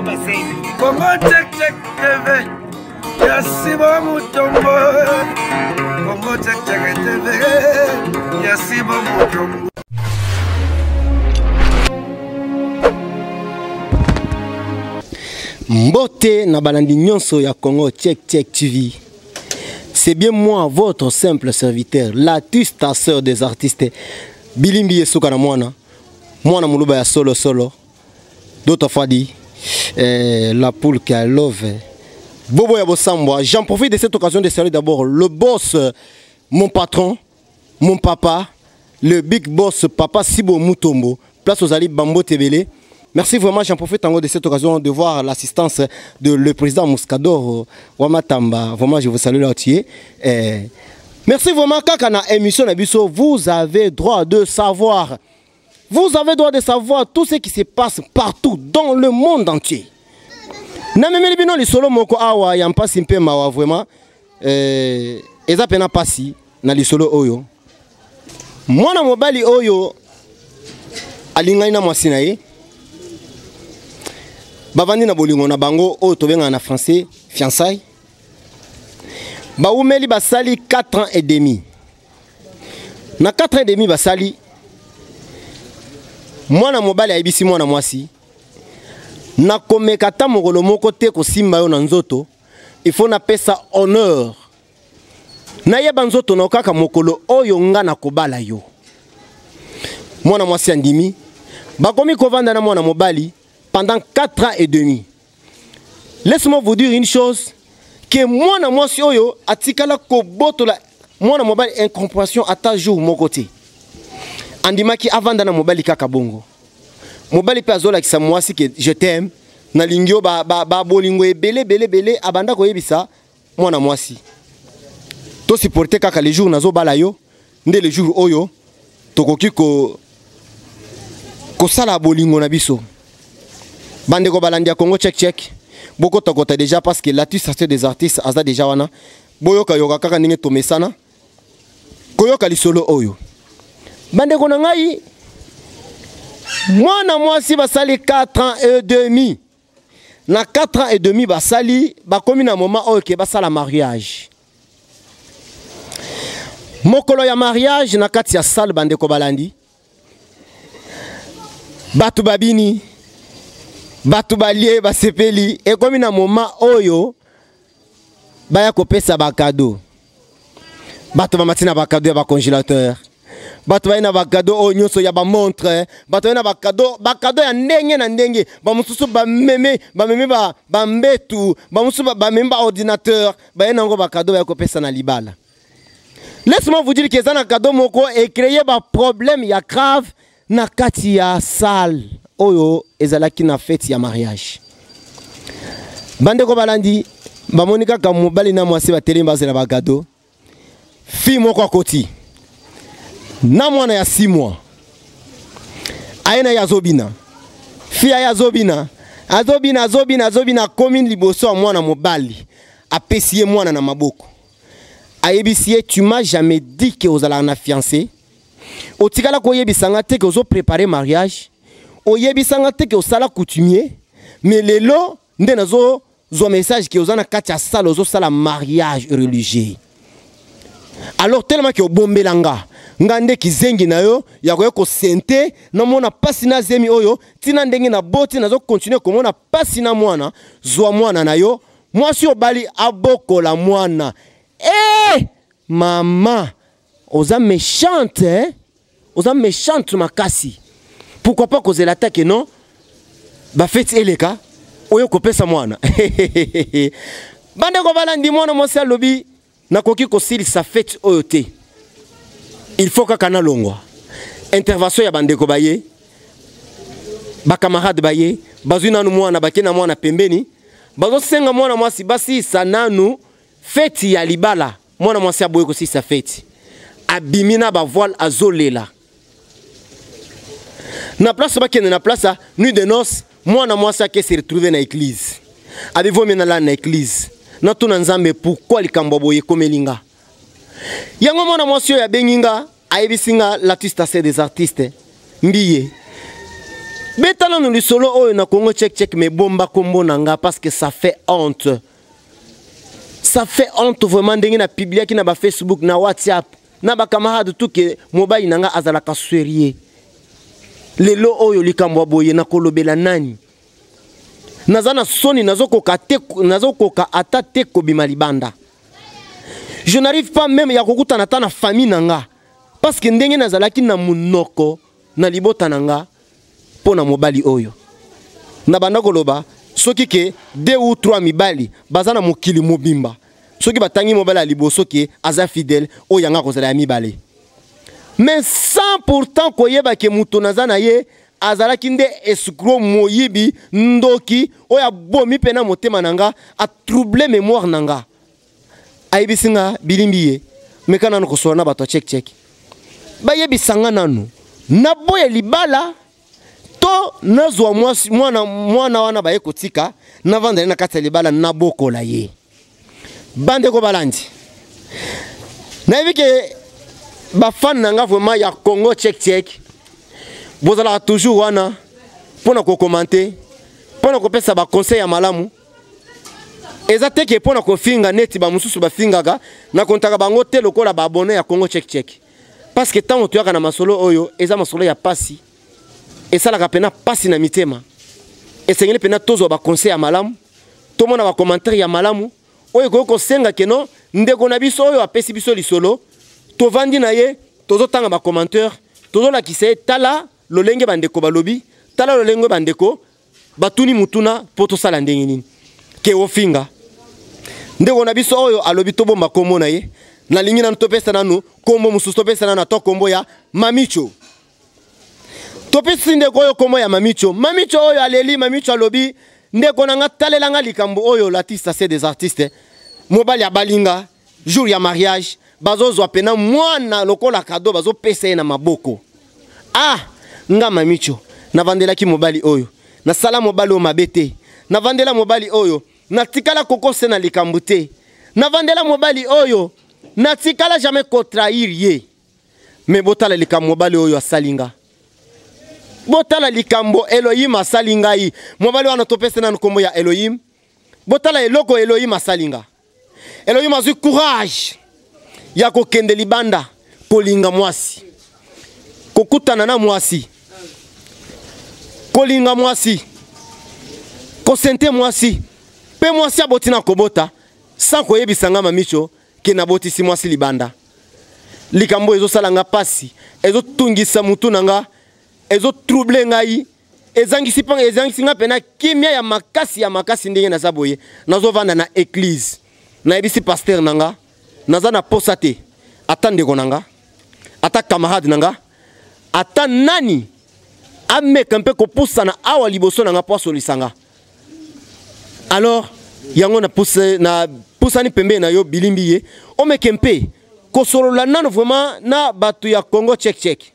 Congo check check TV. Yasibo Mutombo. Congo check check TV. Yasibo Mutombo. Mbote na balandi nyonso ya Congo check check TV. C'est bien moi, votre simple serviteur, Latus, ta sœur des artistes. Bilimbi Yesuka na mwana. Mwana muluba ya solo solo. D'autres fois dit la poule qui a love. Bobo ya Bosambwa. J'en profite de cette occasion de saluer d'abord le boss, mon patron, mon papa, le big boss papa Sibo Mutombo. Place aux Ali Bambo Tebele. Merci vraiment, j'en profite encore de cette occasion de voir l'assistance de le président Mouskador Wamatamba. Vraiment, je vous salue là-dessus. Merci vraiment, quand on a émission Nabiso, vous avez droit de savoir. Vous avez droit de savoir tout ce qui se passe partout dans le monde entier. Namemeli bino li solo moko awa ya mpasi mpe mawa vraiment eza pena pasi na li solo oyo. Mwana mobali oyo alingai na mwasi na ye. Bavandi na bolingo na bango oyo tobenga na français fiançailles. Baumeli basali 4 ans et demi. Na 4 ans et demi basali mwana mobali ayebisi mwana mwasi na komeka ta mokolo moko te kosimba yo na nzoto il faut na pesa honneur na yeba nzoto na kaka mokolo oyo nga na kobala yo. Mwana mwasi andimi bakomi kovanda na mwana mobali pendant 4 ans et demi. Laisse-moi vous dire une chose, que mwana mwasi oyo atikala kobotola mwana mobali incompréhension ata jour mon côté. Andimaki avanda na mobali kaka bongo. Mobali pe azola kisa mwasi que je t'aime na lingio ba bolingo ebele abanda ko yebisa mwana mwasi. To supporter kaka les jours nazo bala yo, nde les jours oyo tokoki ko sala bolingo na biso. Bande ko balandia Congo check check. Boko tokota déjà parce que Latus c'est des artistes aza déjà wana. Boyoka yoka kaka ninge tomesana. Koyoka li solo oyo. Bande ko ngai mwana mwasi basali 4 ans et demi. Na 4 ans et demi basali bakomi na moment oyo ke basala mariage. Mokolo ya mariage na kati ya salle bande ko balandi. Batu babini batu balie basepeli et comme na moment oyo baya kopesa ba cadeau. Batu ba matina ba cadeau ya ba congélateur. Batu ba ina ba cadeau o nyonso ya ba montre, batu ina ba cadeau ya ndenge na ndenge, ba mususu ba meme ba mbetu, ba mususu ba meme ba ordinateur, ba ina ngo ba cadeau ya kopesa na libala. Laisse-moi vous dire que ça na cadeau moko et créer ba problème ya grave na kati ya salle. Oyo ezalaki na fête ya mariage. Bande ko balandi ba monika ka mobali na mwasi ba telemba zela ba gado. Fi moko akoti. Na mwana ya 6 mois. Aina ya zobina. Fi ya zobina. Azobina commune liboso ya mwana mobali. Apesiye mwana na maboko. Ayebisiye tu m'as jamais dit que ozala na fiancé. Otikala ko yebisanga te que ozo préparer mariage. Oyebisanga te ke osala coutumier mais lelo nde nazo zo message ke ozana kati ya sala ozo sala mariage religieux. Alors tellement que obombelanga ngande kizengi na yo ya ko sente na mona pasi na zemi oyo tina ndenge na boti nazo continuer ko mona pasi na mwana zwa mwana na yo mwasi obali abokola mwana. Maman oza méchante hein? Oza méchante makasi. Pourquoi pas causer l'attaque non? Ba fête eleka oyo kopesa mwana. Bande ko balandi mwana mwasi alobi na koki ko sili sa fête oyo te. Il faut ka kana longwa. Intervention ya bande ko baye. Ba camarade baye, bazuna nu mwana bakena mwana pembeni. Bazo senga mwana mwasi basi sananu fête ya libala. Mwana mwasi aboye ko si sa fête. Abimina ba voile azolela. Na place ba kene na place nuit de noces mwana mwasi ake se retrouver na église. Avez-vous mena la na église? Na tuna nzambe pourquoi likambo boye komelinga? Yango mwana mwasi ya benginga ayebisinga Latus c'est des artistes mbiye. Betala no lisolo oyo na Congo check me bomba kombo nanga parce que ça fait honte. Ça fait honte vraiment ndenge na publier ki na ba Facebook na WhatsApp na ba camarade tout que mobile nanga azala ka sérieux. Lelo oyo likambo boye na kolobela nani. Nazana soni nazokoka ata te kobima libanda. Je n'arrive pas même ya kokuta na ta famille nanga parce que ndenge nazalaki na munoko na libota nanga pona mobali oyo. Na banda koloba soki ke 2 ou 3 mibali bazana mokili mobimba. Soki batangi mobali a liboso ke aza fidèle oyo yanga kozala ya mibale. Mais sans pourtant koyeba ke muto nazana ye azalaki nde escroc moyibi ndoki oya bomi pena motema nanga a troubler mémoire nanga. Aibisinga bilimbiye mekana no kosola na bato check. Bayebisanga nanu na boye libala to nazwa mwana wana baye kotika na vandele na kati libala na bokola ye. Bande ko balandi. Na yebike ba fan nanga vraiment ya Congo check. Bozala toujours wana pona ko commenter, pona ko pesa ba conseil ya malamu. Ezate ke pona ko finga neti ba mususu ba fingaga na kontaka bango te lokola ba abonné ya Congo check. Parce que tant tu na masolo oyo eza masolo ya pasi. Esala ka pena pasi na mitema. Esengeli pena tozo ba conseil ya malamu. To mona ba commentaire ya malamu. Oyo ko senga keno ndeko na biso oyo apesi biso lisolo. To vandi na ye tozo tanga ba commentaire. Tozo la kise tala lolenge bandeko balobi. Tala lolenge bandeko batuni mutuna poto sala ndenge nini. Ke ofinga. Ndeko na biso oyo alobi to bomba kombo na ye. Na lingi na topesa nanu kombo mususu topesa nanu to kombo ya Mamicho. Topesi ndeko oyo kombo ya Mamicho. Mamicho oyo aleli Mamicho alobi ndeko nanga talelanga likambo oyo l'artiste c'est des artistes. Mobali ya balinga jour ya mariage bazozwa pena mwana lokola cadeau bazopesa na maboko. Ah nga Mamicho na vandela ki mobali oyo. Na sala mobali o mabete. Na vandela mobali oyo. Na tikala kokose na likambo te. Na vandela mobali oyo. Na tikala jamais contraire ye. Mais botala likambo mobali oyo asalinga. Botala likambo Elohim asalinga yi. Mobali wana topesa na nkombo ya Elohim. Botala eloko Elohim asalinga. Elohim azu courage. Ya kokende libanda kolinga mwasi. Kokutana na mwasi. Kolinga mwasi. Kosente mwasi. Pe mwasi abotina kobota. Sans koyebisanga Mamicho ke nabotisi mwasi libanda. Likambo ezo salanga pasi. Ezo tungisa mutu nanga. Ezo trouble ngai. Ezangisi nga pena kimia ya makasi ndenge na saboye. Nazo vanda na église. Na ebisi pasteur nanga. Naza na posate. Ata ndeko nanga. Ata camarade nanga. Ata nani. Ameka mpe kopusa na awa liboso nanga po solisanga. Alors yango na poussa ni pembe na yo bilimbiye o mekempe kosolola nano vraiment na batu ya Congo check.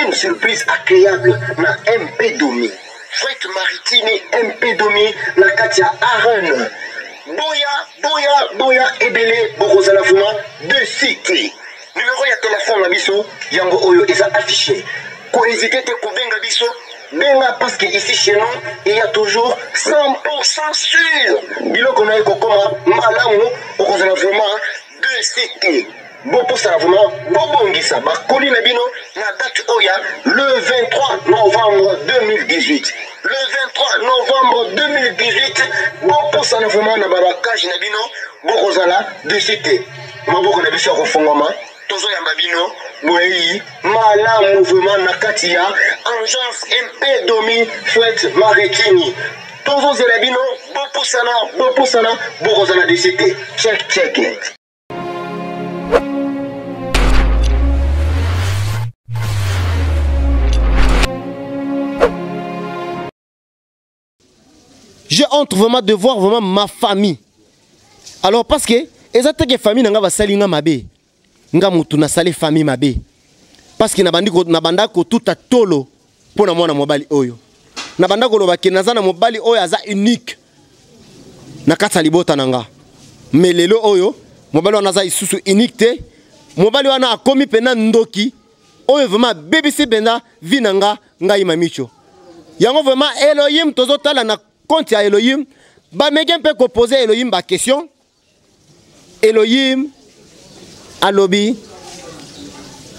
Une surprise agréable na MP Domi. Fret maritime MP Domi na Katia Aaron. Boya ebele bokozala fuma de cité. Numéro ya téléphone na biso yango oyo eza affiché. Ko hésiter te kobenga biso benga parce que ici chez nous il y a toujours 100% sûr. Biloko na ekokoma malamu okozala vraiment de cité. Bon pour ça vraiment bobongisa bakoli na bino na date oya le 23 novembre 2018. Le 23 novembre 2018 bon pour ça vraiment na babakage na bino bokozala de cité. Maboko na biso kofongoma tozo yamba bino boyi malamu mouvement na katia agence MP Domi Fret Maritini. Tozo zela bino bon bopusana bokozala décité. Check. J'ai honte vraiment de voir vraiment ma famille. Alors parce que exactement famille nanga basali nga mabe. Nga mutu na sali famille mabe. Parce que na banda ko tout a tolo pour na mwana mobali oyo. Na banda ko loba ke nazana mobali oyo aza unique. Na kata libota nanga. Mais lelo oyo mobali wana aza isusu unique te. Mobali wana akomi pena ndoki. Oyo vraiment BBC benda vinanga ngai mamicho. Yango vraiment Elohim tozo tala na compte à Elohim, ba megen peut poser Elohim ba question. Elohim alobi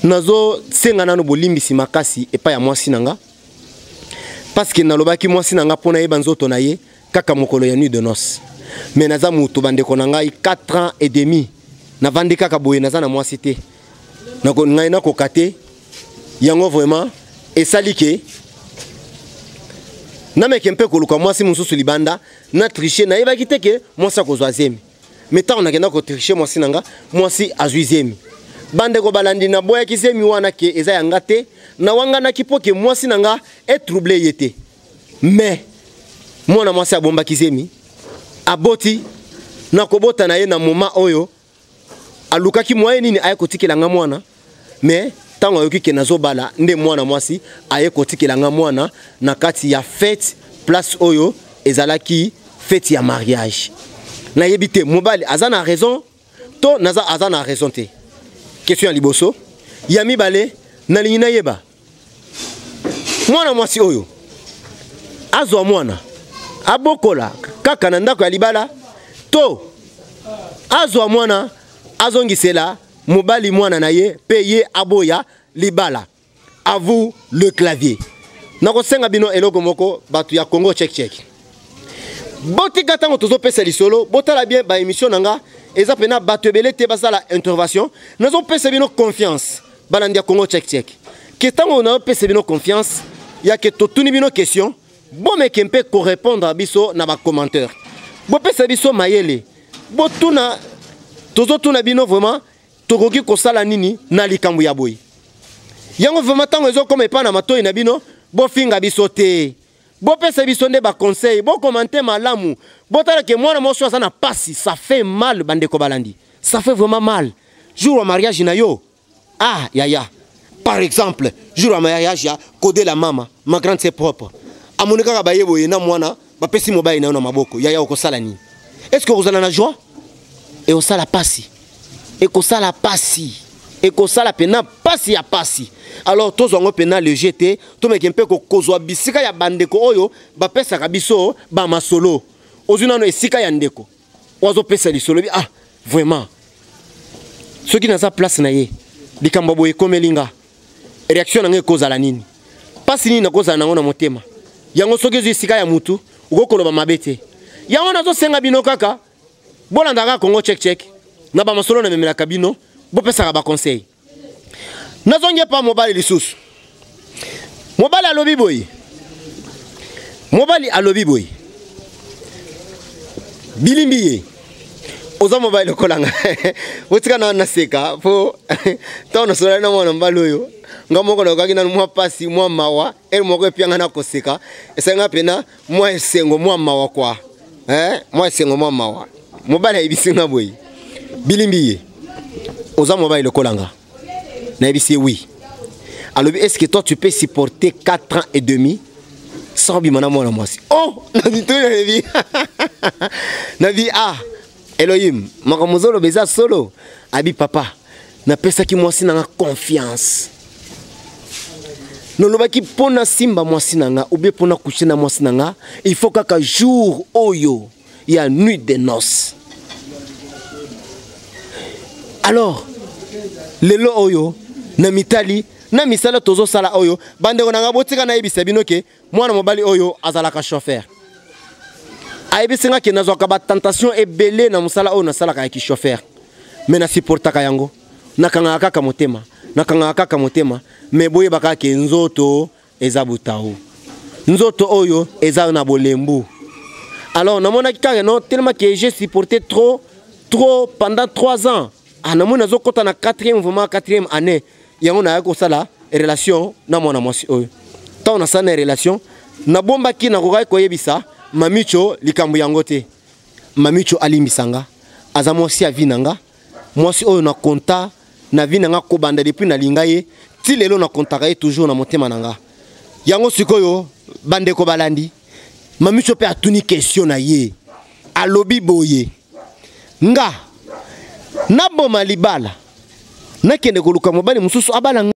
nazo sengana no bolimbisi makasi et pas ya mwasi nanga. Parce que nalobaki mwasi nanga pona yeba nzoto na ye kaka mokolo ya nuit de noces. Mais naza mutu bande konanga 4 ans et demi. Na vandi kaka boye naza na mwasi te. Nako ngai na kokate yango vraiment et salike na meke mpe koluka mwasi mususu libanda na tricher na yeba kiteke mwasi akozwazemi mais tant on a ko tricher mwasi nanga mwasi azwizemi bande ko balandi na boya kizemi wana ke eza yanga te na wanga na kipoke mwasi nanga est troublé yete mais mwana mwasi abomba kizemi aboti na kobota na ye na moment oyo alukaki mwaye nini aye kotikela nga mwana mais tango ayoki ke nazobala nde mwana mwasi aye kotikela nga mwana na kati ya fête place oyo ezalaki fête ya mariage na yebite mobali azana raison to naza azana raison te question ya liboso ya mibale na lingina yeba mwana mwasi oyo azwa mwana abokola kaka na ndako ya libala to azwa mwana azongisela mobali mwana na ye paye aboya libala. À vous le clavier. Nako senga bino eloko moko batu ya Congo check. Boti katango tozo pesa li solo, botala bien ba émission nanga, eza pena batu ebele te basala intervention, nazo pesa bino confiance. Balandia Congo check. Ketango na pesa bino confiance, ya ke totuni bino question, bon me kempe ko répondre à biso na ba commentaire. Bo pesa biso mayele. Botuna tozo tuna bino vraiment tokoki kosala nini na likambo ya boyi. Yango vraiment tango ezo comme pas na matoi na bino bo finga biso te. Bo pesa biso nde ba conseil, bo commenter malamu. Bo tala ke mwana moso sana pasi, ça fait mal bande ko balandi. Ça fait vraiment mal. Jour au mariage na yo. Ah ya. Par exemple, jour au mariage ya kode la mama, ma grande c'est propre. Amonika ka baye boye na mwana, ba pesi mobile na yo na maboko. Ya okosala ni. Est-ce que vous allez na joie? Et osala pasi. Et kosala pasi. Et kosala pena pasi ya pasi. Alors tous on pena le jeter, to meke mpe ko kozwa bisika ya bandeko oyo ba pesa ka biso ba masolo. Ozuna no esika ya ndeko. Ozo pesa li solo ah vraiment. Ce qui na sa place na ye. Likambo boye komelinga. Réaction na kozala nini? Pasi nini na kozala nango na motema. Yango soki esika ya mutu ukokoloba mabete. Yango nazo senga bino kaka. Bolanda Congo check. Na ba masolo na memela kabino. Bo pesa ka ba conseil. Nazonge pa mobali lisusu. Mobali alobi boy. Mobali alobi boy. Bilimbiye. Oza mobali kolanga. Otika na seka po taona sola na mwana mbaloyo. Ngamoko na kaki na mwa pasi mwa mawa. El moko epianga na koseka. Esenga pena mwa esengo mwa mawa kwa. Mwa esengo mwa mawa. Mobali ibisinga boy. Bilimbiye. Oza mobile kolanga. Naibisi oui. Alors est-ce que toi tu peux supporter 4 ans et demi sans bimana mwana mwasi? Oh, Nabi ah Elohim, makamozolo beza solo. Abi papa, na pesa ki mwasi na confiance. Nolobaki pona simba mwasi nanga ou bien pona coucher na mwasi nanga, il faut kaka jour oyo, il y a nuit de noces. Alors, lelo oyo na mitali na misala tozo sala oyo bande konanga botika na yebisa binoke mwana mobali oyo azalaka chauffeur. Ayebisinga ke nazwaka ba tentation ebele na musala oyo na sala ka ki chauffeur. Mais na supportaka yango. Nakanga kaka motema, mais boye baka ke nzoto eza butao. Nzoto oyo eza na bolembu. Alors namona kaka non tellement que j'ai supporté trop pendant 3 ans. Ah namona zo kota na 4e année. Yango na yako sala relation na mwana mwasi oyo. Ta on a sana relation na bomba ki na kokai koyebisa mamicho likambo yango te. Mamicho alimbisanga aza mwasi avinanga mwasi oyo na konta na vinanga ko banda depuis na linga ye ti lelo na kontaka ye toujours na motema nanga. Yango sikoyo bande ko balandi mamicho pe atuni question na ye alobi boye nga na boma libala na kende koluka mobali mususu abala